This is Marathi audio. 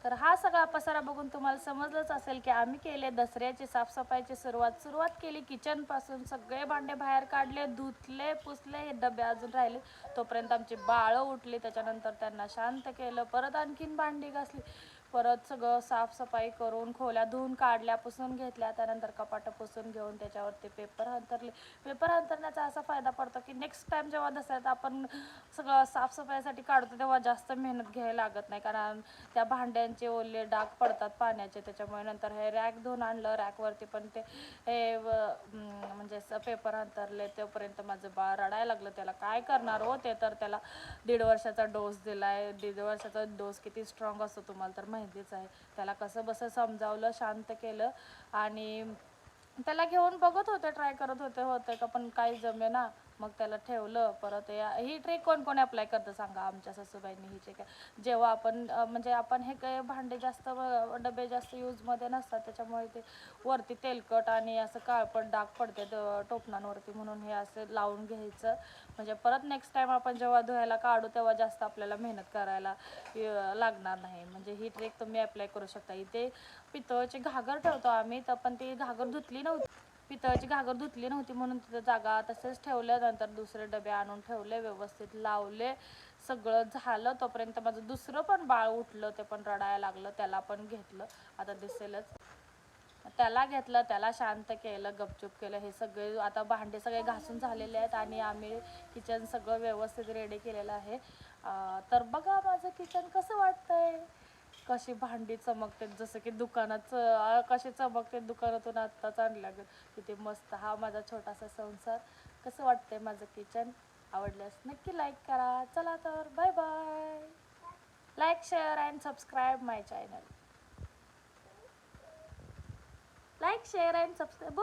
तर हा सगळा पसारा बघून तुम्हाला समजलंच असेल की आम्ही केले दसऱ्याची साफसफाईची सुरुवात केली किचनपासून. सगळे भांडे बाहेर काढले, धुतले, पुसले. हे डबे अजून राहिले तोपर्यंत आमची बाळं उठली. त्याच्यानंतर त्यांना शांत केलं, परत आणखीन भांडी घासली, परत सगळं साफसफाई करून खोल्या धुवून काढल्या, पुसून घेतल्या. त्यानंतर कपाटं पुसून घेऊन त्याच्यावरती पेपर अंथरले. पेपर अंथरण्याचा असा फायदा पडतो की नेक्स्ट टाईम जेव्हा दसऱ्यात आपण सगळं साफसफाईसाठी काढतो तेव्हा जास्त मेहनत घ्यायला लागत नाही, कारण त्या भांड्यांचे ओले डाग पडतात पाण्याचे. त्याच्यामुळे नंतर हे रॅक धुवून आणलं, रॅकवरती पण ते हे म्हणजे पेपर अंथरले. तोपर्यंत माझं बाळ रडायला लागलं. त्याला काय करणार हो, ते तर त्याला 1.5 वर्षाचा डोस दिलाय. 1.5 वर्षाचा डोस किती स्ट्रॉंग असतो तुम्हाला तर माहितीच आहे. त्याला कसं बसं समजावलं, शांत केलं आणि त्याला घेऊन बघत होते, ट्राय करत होते का, पण काही जमे ना. मग त्याला ठेवलं. परत ही ट्रिक कोण कोण अप्लाय करतं सांगा? आमच्या सासूबाईंनी ही ट्रिक आहे. जेव्हा आपण म्हणजे आपण हे काही भांडे जास्त डबे जास्त यूजमध्ये नसतात, त्याच्यामुळे ते वरती तेलकट आणि असं काळपट डाग पडते टोपणांवरती, म्हणून हे असं लावून घ्यायचं. म्हणजे परत नेक्स्ट टाईम आपण जेव्हा धुवायला काढू तेव्हा जास्त आपल्याला मेहनत करायला लागणार नाही. म्हणजे ही ट्रिक तुम्ही अप्लाय करू शकता. इथे पितळची घागर ठेवतो आम्ही, तर पण ती घागर धुतली नव्हती. पितळची घागर धुतली नव्हती म्हणून तिथं जागा तसेच ठेवलं. नंतर दुसरे डबे आणून ठेवले, व्यवस्थित लावले. सगळं झालं तोपर्यंत माझं दुसरं पण बाळ उठलं, ते पण रडायला लागलं. त्याला पण घेतलं, आता दिसेलच. त्याला घेतलं, त्याला शांत केलं, गपचूप केलं. हे सगळे आता भांडे सगळे घासून झालेले आहेत आणि आम्ही किचन सगळं व्यवस्थित रेडी केलेलं आहे. तर बघा माझं किचन कसं वाटतंय, कशी भांडी चमकते जसं की दुकानात कशी चमकते दुकानातून आत्ताच आणल्यागत. किती मस्त हा माझा छोटासा संसार. कसं वाटतंय माझं किचन? आवडल्यास नक्की लाईक करा. चला तर bye bye. Like, share and subscribe my channel. Like, share and subscribe.